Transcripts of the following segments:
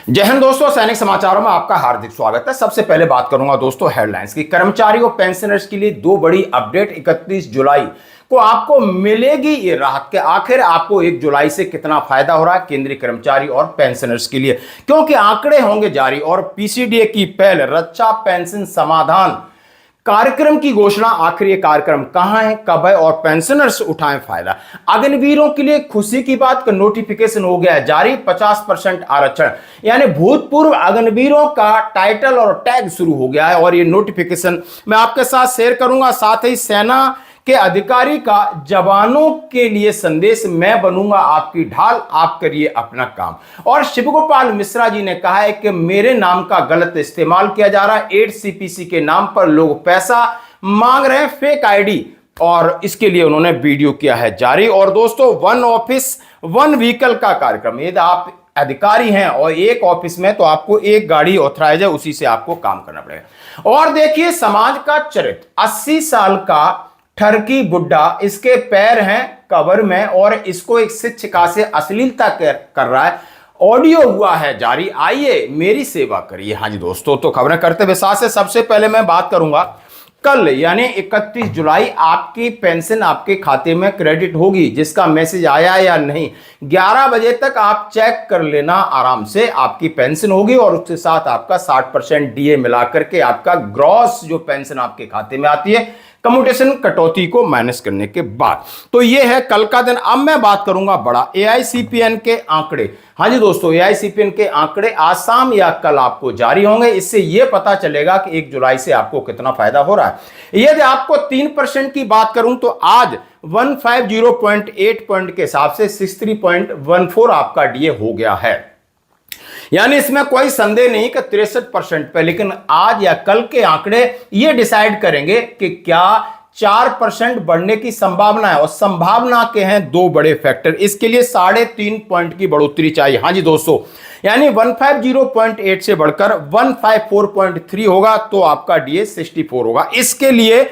जय हिंद दोस्तों, सैनिक समाचारों में आपका हार्दिक स्वागत है। सबसे पहले बात करूंगा दोस्तों हेडलाइंस की। कर्मचारी और पेंशनर्स के लिए दो बड़ी अपडेट 31 जुलाई को आपको मिलेगी ये राहत के आखिर आपको 1 जुलाई से कितना फायदा हो रहा है केंद्रीय कर्मचारी और पेंशनर्स के लिए, क्योंकि आंकड़े होंगे जारी और पीसीडीए की पहल रक्षा पेंशन समाधान कार्यक्रम की घोषणा। आखिर ये कार्यक्रम कहां है, कब है और पेंशनर्स उठाएं फायदा। अग्निवीरों के लिए खुशी की बात का नोटिफिकेशन हो गया है जारी। 50% आरक्षण यानी भूतपूर्व अग्निवीरों का टाइटल और टैग शुरू हो गया है और ये नोटिफिकेशन मैं आपके साथ शेयर करूंगा। साथ ही सेना के अधिकारी का जवानों के लिए संदेश, मैं बनूंगा आपकी ढाल, आप करिए अपना काम। और शिवगोपाल मिश्रा जी ने कहा है कि मेरे नाम का गलत इस्तेमाल किया जा रहा है। 8 सीपीसी के नाम पर लोग पैसा मांग रहे हैं, फेक आईडी, और इसके लिए उन्होंने वीडियो किया है जारी। और दोस्तों, वन ऑफिस वन व्हीकल का कार्यक्रम, यदि आप अधिकारी हैं और एक ऑफिस में तो आपको एक गाड़ी ऑथराइज है, उसी से आपको काम करना पड़ेगा। और देखिए समाज का चरित्र, 80 साल का ठरकी बुड्ढा, इसके पैर हैं कब्र में और इसको एक शिक्षिका से अश्लीलता कर रहा है। ऑडियो हुआ है जारी, आइए मेरी सेवा करिए। हाँ जी दोस्तों, तो खबरें करते हुए साथ से सबसे पहले मैं बात करूंगा कल यानी 31 जुलाई आपकी पेंशन आपके खाते में क्रेडिट होगी। जिसका मैसेज आया या नहीं, 11 बजे तक आप चेक कर लेना, आराम से आपकी पेंशन होगी और उसके साथ आपका 60% डीए मिला करके आपका ग्रॉस जो पेंशन आपके खाते में आती है, कम्यूटेशन कटौती को माइनस करने के बाद। तो ये है कल का दिन। अब मैं बात करूंगा बड़ा एआईसीपीएन के आंकड़े। हाँ जी दोस्तों, एआईसीपीएन के आंकड़े आज शाम या कल आपको जारी होंगे। इससे यह पता चलेगा कि 1 जुलाई से आपको कितना फायदा हो रहा है। यदि आपको 3% की बात करूं तो आज 150.8 पॉइंट के हिसाब से 63.14 आपका डीए हो गया है। यानी इसमें कोई संदेह नहीं कि 63% पे, लेकिन आज या कल के आंकड़े ये डिसाइड करेंगे कि क्या 4% बढ़ने की संभावना है। और संभावना के हैं दो बड़े फैक्टर, इसके लिए 3.5 पॉइंट की बढ़ोतरी चाहिए। हाँ जी दोस्तों, यानी 150.8 से बढ़कर 154.3 होगा तो आपका डीए 64 होगा। इसके लिए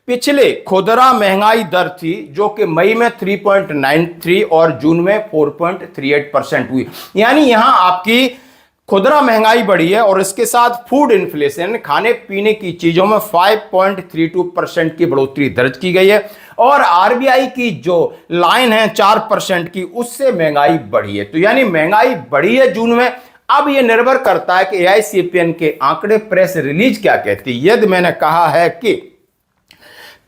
पिछले खुदरा महंगाई दर थी जो कि मई में 3.93 और जून में 4.38% हुई। यानी यहां आपकी खुदरा महंगाई बढ़ी है और इसके साथ फूड इन्फ्लेशन, खाने पीने की चीजों में 5.32% की बढ़ोतरी दर्ज की गई है। और आरबीआई की जो लाइन है 4% की, उससे महंगाई बढ़ी है। तो यानी महंगाई बढ़ी है जून में। अब यह निर्भर करता है कि एआईसीपीएन के आंकड़े, प्रेस रिलीज क्या कहती है। यदि मैंने कहा है कि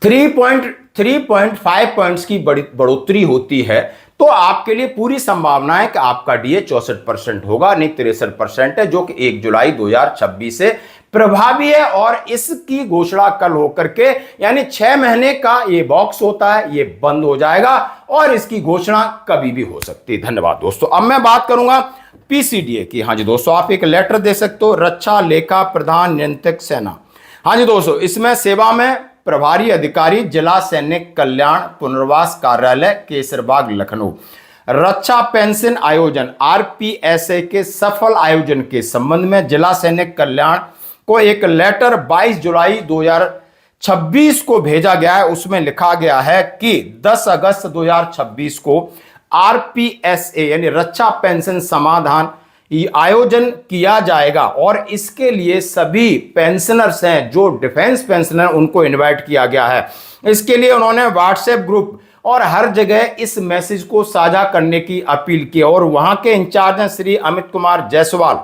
3.5 पॉइंट्स की बढ़ोतरी होती है तो आपके लिए पूरी संभावना है कि आपका डीए 64% होगा, नहीं 63% है, जो कि 1 जुलाई 2026 से प्रभावी है। और इसकी घोषणा कल होकर के, यानी 6 महीने का ये बॉक्स होता है, ये बंद हो जाएगा और इसकी घोषणा कभी भी हो सकती है। धन्यवाद दोस्तों। अब मैं बात करूंगा पीसीडीए की। हाँ जी दोस्तों, आप एक लेटर दे सकते हो, रक्षा लेखा प्रधान नियंत्रक सेना। हाँ जी दोस्तों, इसमें सेवा में प्रभारी अधिकारी जिला सैनिक कल्याण पुनर्वास कार्यालय केसरबाग लखनऊ, रक्षा पेंशन आयोजन आरपीएसए के सफल आयोजन के संबंध में जिला सैनिक कल्याण को एक लेटर 22 जुलाई 2026 को भेजा गया है। उसमें लिखा गया है कि 10 अगस्त 2026 को आरपीएसए यानी रक्षा पेंशन समाधान आयोजन किया जाएगा और इसके लिए सभी पेंशनर्स हैं जो डिफेंस पेंशनर, उनको इनवाइट किया गया है। इसके लिए उन्होंने व्हाट्सएप ग्रुप और हर जगह इस मैसेज को साझा करने की अपील की। और वहां के इंचार्ज हैं श्री अमित कुमार जायसवाल,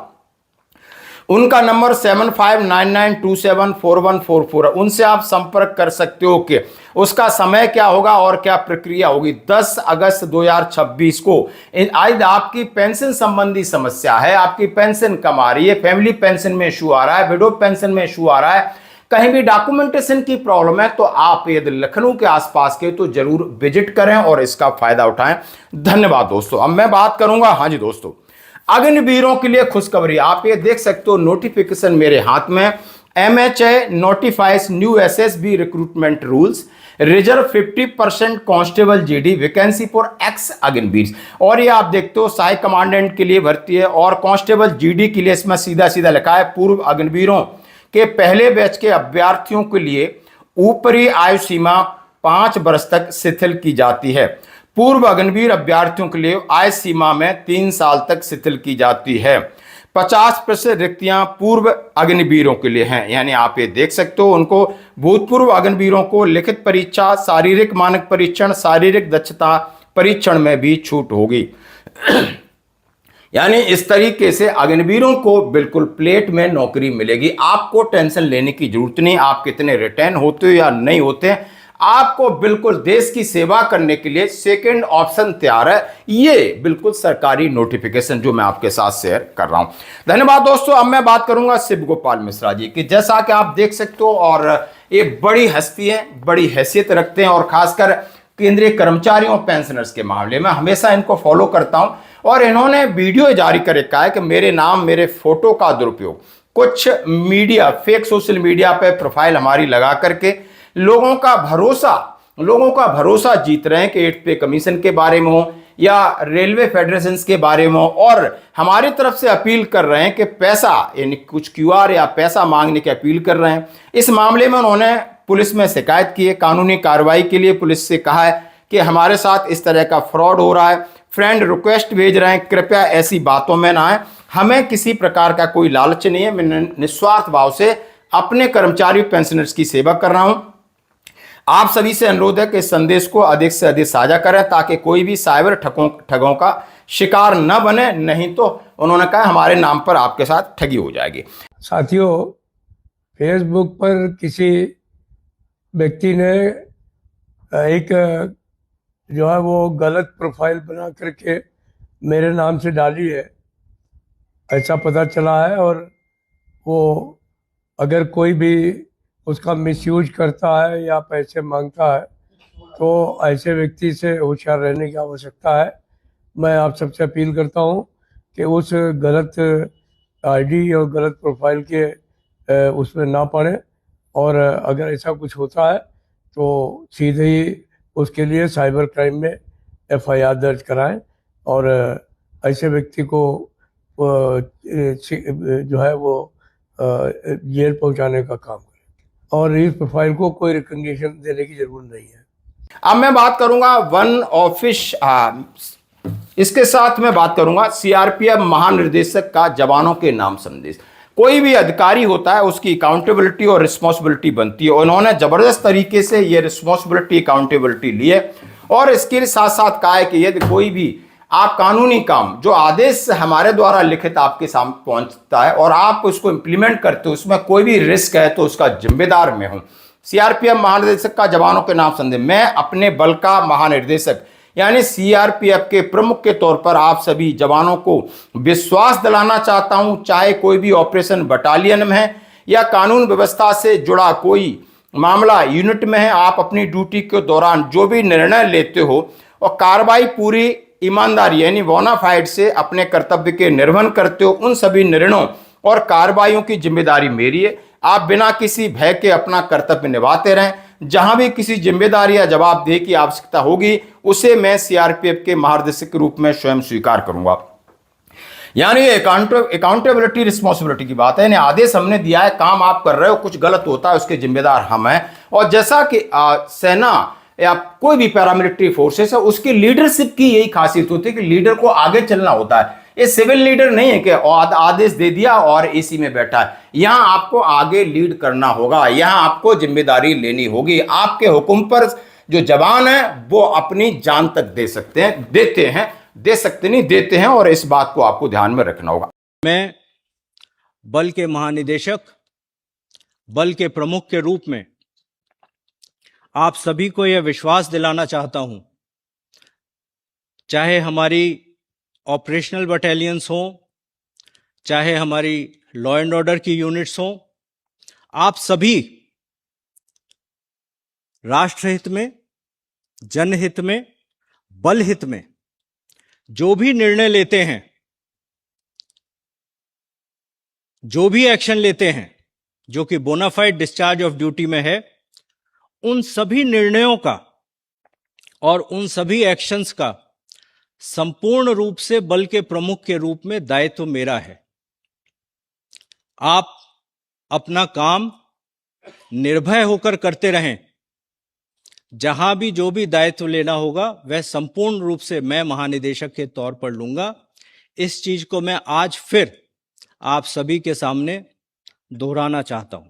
उनका नंबर 7599274144 है। उनसे आप संपर्क कर सकते हो कि उसका समय क्या होगा और क्या प्रक्रिया होगी। 10 अगस्त 2026 को आज आपकी पेंशन संबंधी समस्या है, आपकी पेंशन कम आ रही है, फैमिली पेंशन में इशू आ रहा है, विडो पेंशन में इशू आ रहा है, कहीं भी डॉक्यूमेंटेशन की प्रॉब्लम है, तो आप यदि लखनऊ के आसपास के तो जरूर विजिट करें और इसका फायदा उठाएं। धन्यवाद दोस्तों। अब मैं बात करूंगा, हाँ जी दोस्तों, अग्निवीरों के लिए खुशखबरी। आप ये देख सकते हो नोटिफिकेशन मेरे हाथ में, MHA notifies new SSB recruitment rules, reserve 50% constable GD vacancy for x Agniveer. और ये आप देखते हो सहायक कमांडेंट के लिए भर्ती है और कांस्टेबल जीडी के लिए इसमें सीधा सीधा लिखा है पूर्व अग्निवीरों के पहले बैच के अभ्यर्थियों के लिए ऊपरी आयु सीमा 5 वर्ष तक शिथिल की जाती है। पूर्व अग्निवीर अभ्यर्थियों के लिए आय सीमा में 3 साल तक शिथिल की जाती है। 50% रिक्तियां पूर्व अग्निवीरों के लिए हैं। यानी आप ये देख सकते हो, उनको भूतपूर्व अग्निवीरों को लिखित परीक्षा, शारीरिक मानक परीक्षण, शारीरिक दक्षता परीक्षण में भी छूट होगी। यानी इस तरीके से अग्निवीरों को बिल्कुल प्लेट में नौकरी मिलेगी। आपको टेंशन लेने की जरूरत नहीं, आप कितने रिटर्न होते हो या नहीं होते, आपको बिल्कुल देश की सेवा करने के लिए सेकंड ऑप्शन तैयार है। ये बिल्कुल सरकारी नोटिफिकेशन जो मैं आपके साथ शेयर कर रहा हूं। धन्यवाद दोस्तों। अब मैं बात करूंगा शिव गोपाल मिश्रा जी की। जैसा कि आप देख सकते हो, और ये बड़ी हस्ती है, बड़ी हैसियत रखते हैं, और खासकर केंद्रीय कर्मचारियों पेंशनर्स के मामले में हमेशा इनको फॉलो करता हूं। और इन्होंने वीडियो जारी कर रखा है कि मेरे नाम, मेरे फोटो का दुरुपयोग कुछ मीडिया, फेक सोशल मीडिया पे प्रोफाइल हमारी लगा करके लोगों का भरोसा जीत रहे हैं कि 8 पे कमीशन के बारे में हो या रेलवे फेडरेशन के बारे में हो, और हमारी तरफ से अपील कर रहे हैं कि पैसा, यानी कुछ क्यूआर या पैसा मांगने की अपील कर रहे हैं। इस मामले में उन्होंने पुलिस में शिकायत की है। कानूनी कार्रवाई के लिए पुलिस से कहा है कि हमारे साथ इस तरह का फ्रॉड हो रहा है, फ्रेंड रिक्वेस्ट भेज रहे हैं, कृपया ऐसी बातों में ना आए। हमें किसी प्रकार का कोई लालच नहीं है, मैं निस्वार्थ भाव से अपने कर्मचारी पेंशनर्स की सेवा कर रहा हूं। आप सभी से अनुरोध है कि इस संदेश को अधिक से अधिक साझा करें ताकि कोई भी साइबर ठगों का शिकार न बने, नहीं तो उन्होंने कहा हमारे नाम पर आपके साथ ठगी हो जाएगी। साथियों, फेसबुक पर किसी व्यक्ति ने एक जो है वो गलत प्रोफाइल बना करके मेरे नाम से डाली है, ऐसा पता चला है। और वो अगर कोई भी उसका मिसयूज करता है या पैसे मांगता है तो ऐसे व्यक्ति से होशियार रहने की आवश्यकता है। मैं आप सबसे अपील करता हूं कि उस गलत आईडी और गलत प्रोफाइल के उसमें ना पड़े, और अगर ऐसा कुछ होता है तो सीधे ही उसके लिए साइबर क्राइम में एफआईआर दर्ज कराएं, और ऐसे व्यक्ति को जो है वो जेल पहुंचाने का काम करें। और इस प्रोफाइल को कोई रिकग्निशन देने की जरूरत नहीं है। अब मैं बात करूंगा वन ऑफिस, इसके साथ मैं बात करूंगा सीआरपीएफ महानिर्देशक का जवानों के नाम संदेश। कोई भी अधिकारी होता है उसकी अकाउंटेबिलिटी और रिस्पॉन्सिबिलिटी बनती है, और उन्होंने जबरदस्त तरीके से ये रिस्पॉन्सिबिलिटी, अकाउंटेबिलिटी ली है। और इसके साथ साथ कहा है कि यदि कोई भी आप कानूनी काम, जो आदेश हमारे द्वारा लिखित आपके सामने पहुंचता है और आप उसको इंप्लीमेंट करते हो, उसमें कोई भी रिस्क है तो उसका जिम्मेदार मैं हूं। सीआरपीएफ महानिदेशक का जवानों के नाम संदेश। मैं अपने बल का महानिर्देशक यानी सीआरपीएफ के प्रमुख के तौर पर आप सभी जवानों को विश्वास दिलाना चाहता हूं, चाहे कोई भी ऑपरेशन बटालियन में है या कानून व्यवस्था से जुड़ा कोई मामला यूनिट में है, आप अपनी ड्यूटी के दौरान जो भी निर्णय लेते हो और कार्रवाई पूरी ईमानदारी यानी बोनाफाइड से अपने कर्तव्य के निर्वहन करते हो, उन सभी निर्णयों और कार्रवाइयों की जिम्मेदारी मेरी है। आप बिना किसी भय के अपना कर्तव्य निभाते रहें। जहां भी किसी जिम्मेदारी या जवाबदेही की आवश्यकता होगी उसे मैं सीआरपीएफ के महानिदेशक के रूप में स्वयं स्वीकार करूंगा। यानी अकाउंटेबिलिटी, रिस्पॉन्सिबिलिटी की बात है। यानी आदेश हमने दिया है, काम आप कर रहे हो, कुछ गलत होता है उसके जिम्मेदार हम हैं। और जैसा कि सेना या कोई भी पैरामिलिट्री फोर्सेस है, उसकी लीडरशिप की यही खासियत होती है कि लीडर को आगे चलना होता है। ये सिविल लीडर नहीं है कि आदेश दे दिया और एसी में बैठा है। यहां आपको आगे लीड करना होगा, यहां आपको जिम्मेदारी लेनी होगी। आपके हुक्म पर जो जवान है वो अपनी जान तक दे सकते हैं, देते हैं, दे सकते नहीं, देते हैं, और इस बात को आपको ध्यान में रखना होगा। मैं बल के महानिदेशक, बल के प्रमुख के रूप में आप सभी को यह विश्वास दिलाना चाहता हूं, चाहे हमारी ऑपरेशनल बटालियंस हों, चाहे हमारी लॉ एंड ऑर्डर की यूनिट्स हों, आप सभी राष्ट्रहित में, जनहित में, बल हित में जो भी निर्णय लेते हैं, जो भी एक्शन लेते हैं जो कि बोनाफाइड डिस्चार्ज ऑफ ड्यूटी में है, उन सभी निर्णयों का और उन सभी एक्शंस का संपूर्ण रूप से बल के प्रमुख के रूप में दायित्व मेरा है। आप अपना काम निर्भय होकर करते रहें। जहां भी जो भी दायित्व लेना होगा वह संपूर्ण रूप से मैं महानिदेशक के तौर पर लूंगा। इस चीज को मैं आज फिर आप सभी के सामने दोहराना चाहता हूं।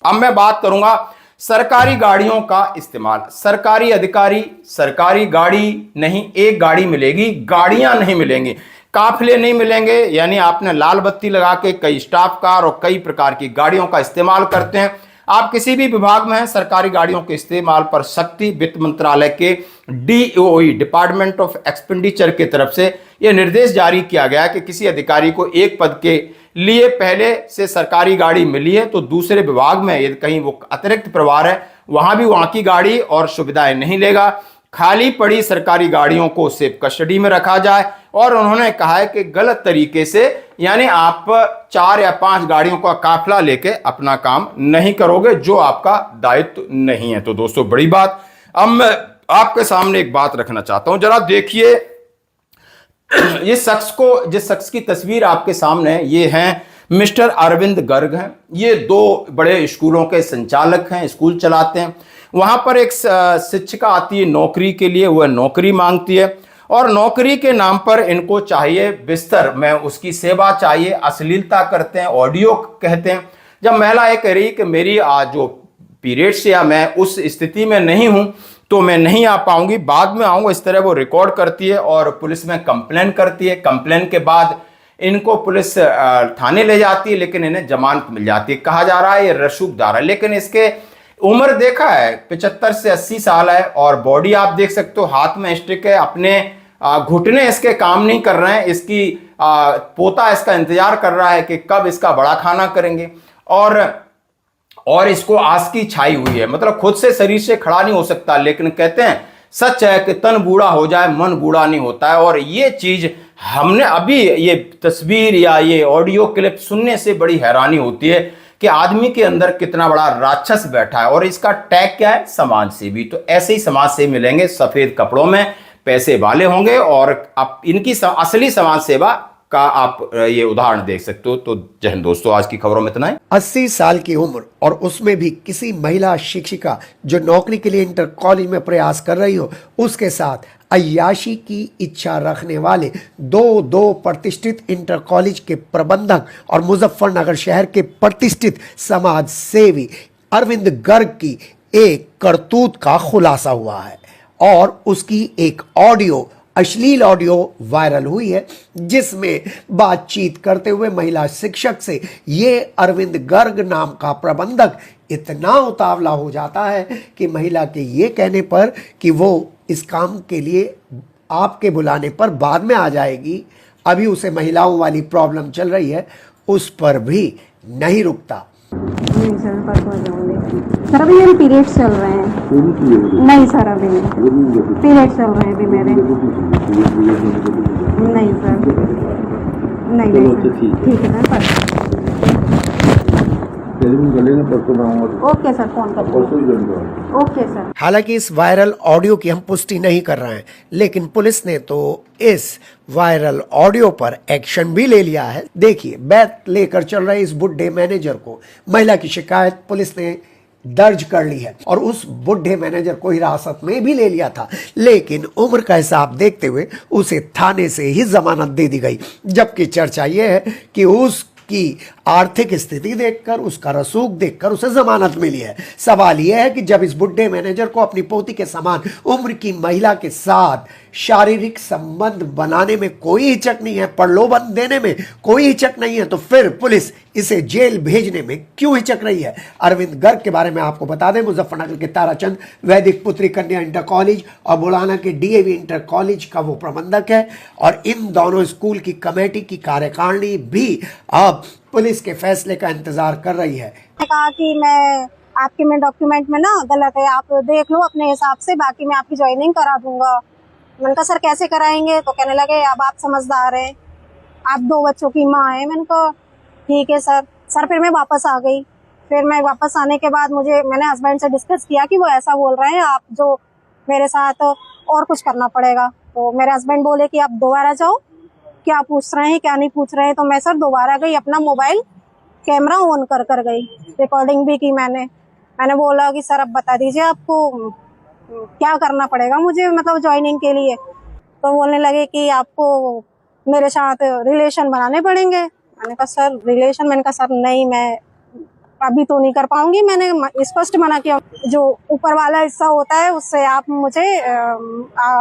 अब मैं बात करूंगा सरकारी गाड़ियों का इस्तेमाल। सरकारी अधिकारी, सरकारी गाड़ी नहीं, एक गाड़ी मिलेगी, गाड़ियां नहीं मिलेंगी, काफिले नहीं मिलेंगे। यानी आपने लाल बत्ती लगा के कई स्टाफ कार और कई प्रकार की गाड़ियों का इस्तेमाल करते हैं। आप किसी भी विभाग में हैं, सरकारी गाड़ियों के इस्तेमाल पर सख्ती वित्त मंत्रालय के DOE, डिपार्टमेंट ऑफ एक्सपेंडिचर की तरफ से यह निर्देश जारी किया गया कि किसी अधिकारी को एक पद के लिए पहले से सरकारी गाड़ी मिली है तो दूसरे विभाग में यदि कहीं वो अतिरिक्त प्रभार है वहां भी वहां की गाड़ी और सुविधाएं नहीं लेगा। खाली पड़ी सरकारी गाड़ियों को सेफ कस्टडी में रखा जाए। और उन्होंने कहा है कि गलत तरीके से, यानी आप 4 या 5 गाड़ियों का काफिला लेके अपना काम नहीं करोगे, जो आपका दायित्व नहीं है। तो दोस्तों बड़ी बात। अब मैं आपके सामने एक बात रखना चाहता हूं, जरा देखिए जिस शख्स की तस्वीर आपके सामने है, ये हैं मिस्टर अरविंद गर्ग हैं। ये 2 बड़े स्कूलों के संचालक हैं, स्कूल चलाते हैं। वहां पर एक शिक्षिका आती है नौकरी के लिए, वह नौकरी मांगती है और नौकरी के नाम पर इनको चाहिए बिस्तर में उसकी सेवा चाहिए। अश्लीलता करते हैं, ऑडियो कहते हैं। जब महिला ये कह रही कि मेरी जो पीरियड्स या मैं उस स्थिति में नहीं हूं तो मैं नहीं आ पाऊंगी, बाद में आऊंगा, इस तरह वो रिकॉर्ड करती है और पुलिस में कंप्लेन करती है। कंप्लेन के बाद इनको पुलिस थाने ले जाती है, लेकिन इन्हें जमानत मिल जाती है। कहा जा रहा है ये रसूखदार है, लेकिन इसके उम्र देखा है 75 से 80 साल है और बॉडी आप देख सकते हो, हाथ में स्टिक है, अपने घुटने इसके काम नहीं कर रहे हैं। इसकी पोता इसका इंतजार कर रहा है कि कब इसका बड़ा खाना करेंगे और इसको आस की छाई हुई है, मतलब खुद से शरीर से खड़ा नहीं हो सकता। लेकिन कहते हैं सच है कि तन बूढ़ा हो जाए मन बूढ़ा नहीं होता है। और ये चीज हमने अभी ये तस्वीर या ये ऑडियो क्लिप सुनने से बड़ी हैरानी होती है कि आदमी के अंदर कितना बड़ा राक्षस बैठा है। और इसका टैग क्या है? समाज सेवी। तो ऐसे ही समाज सेवी मिलेंगे, सफेद कपड़ों में, पैसे वाले होंगे और आप इनकी असली समाज सेवा का आप ये उदाहरण देख सकते हो। तो जय हिंद दोस्तों, आज की खबरों में इतना ही। 80 साल की उम्र और उसमें भी किसी महिला शिक्षिका जो नौकरी के लिए इंटर कॉलेज में प्रयास कर रही हो, उसके साथ अय्याशी की इच्छा रखने वाले दो प्रतिष्ठित इंटर कॉलेज के प्रबंधक और मुजफ्फरनगर शहर के प्रतिष्ठित समाज सेवी अरविंद गर्ग की एक करतूत का खुलासा हुआ है और उसकी एक अश्लील ऑडियो वायरल हुई है, जिसमें बातचीत करते हुए महिला शिक्षक से ये अरविंद गर्ग नाम का प्रबंधक इतना उतावला हो जाता है कि महिला के ये कहने पर कि वो इस काम के लिए आपके बुलाने पर बाद में आ जाएगी, अभी उसे महिलाओं वाली प्रॉब्लम चल रही है, उस पर भी नहीं रुकता। नहीं सर, परसों जाऊंगी सर। अभी मेरे पीरियड्स चल रहे हैं। नहीं सर, अभी नहीं, पीरियड्स चल रहे हैं अभी मेरे। नहीं सर, नहीं सर। ठीक है सर, परसों। ओके सर, फोन कर। Okay sir. हालांकि इस वायरल ऑडियो की हम पुष्टि नहीं कर रहे हैं, लेकिन पुलिस ने तो इस वायरल ऑडियो पर एक्शन भी ले लिया है। देखिए, बैत लेकर चल रहे इस बुढ़े मैनेजर को महिला की शिकायत पुलिस ने दर्ज कर ली है और उस बुढ़े मैनेजर को हिरासत में भी ले लिया था, लेकिन उम्र का हिसाब देखते हुए उसे थाने से ही जमानत दे दी गई। जबकि चर्चा यह है कि उसकी आर्थिक स्थिति देखकर, उसका रसूख देखकर उसे जमानत मिली है। सवाल यह है कि जब इस बुढ़े मैनेजर को अपनी पोती के समान उम्र की महिला के साथ शारीरिक संबंध बनाने में कोई हिचक नहीं है, प्रलोभन देने में कोई हिचक नहीं है, तो फिर पुलिस इसे जेल भेजने में क्यों हिचक रही है? अरविंद गर्ग के बारे में आपको बता दें, मुजफ्फरनगर के ताराचंद वैदिक पुत्री कन्या इंटर कॉलेज और बुलाना के DAV इंटर कॉलेज का वो प्रबंधक है और इन दोनों स्कूल की कमेटी की कार्यकारिणी भी अब पुलिस के फैसले का इंतजार कर रही है। कहा कि मैं आपके में डॉक्यूमेंट में ना गलत है, आप देख लो अपने हिसाब से, बाकी मैं आपकी ज्वाइनिंग करा दूंगा। मैंने कहा सर कैसे कराएंगे? तो कहने लगे अब आप समझदार हैं, आप 2 बच्चों की माँ हैं। मैंने कहा ठीक है सर। फिर मैं वापस आ गई। फिर मैं वापस आने के बाद मैंने हस्बैंड से डिस्कस किया कि वो ऐसा बोल रहे हैं, आप जो मेरे साथ और कुछ करना पड़ेगा। तो मेरे हस्बैंड बोले कि आप दोबारा जाओ, क्या पूछ रहे हैं क्या नहीं पूछ रहे हैं। तो मैं सर दोबारा गई, अपना मोबाइल कैमरा ऑन कर गई, रिकॉर्डिंग भी की मैंने बोला कि सर अब बता दीजिए आपको क्या करना पड़ेगा मुझे, मतलब ज्वाइनिंग के लिए। तो बोलने लगे कि आपको मेरे साथ रिलेशन बनाने पड़ेंगे। मैंने कहा सर रिलेशन, मैंने कहा सर नहीं, मैं अभी तो नहीं कर पाऊंगी। मैंने स्पष्ट मना किया। जो ऊपर वाला हिस्सा होता है उससे आप मुझे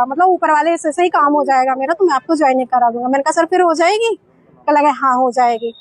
मतलब ऊपर वाले हिस्से से ही काम हो जाएगा मेरा, तो मैं आपको ज्वाइनिंग करा दूंगा। मैंने कहा सर फिर हो जाएगी? कहा लगा हाँ हो जाएगी।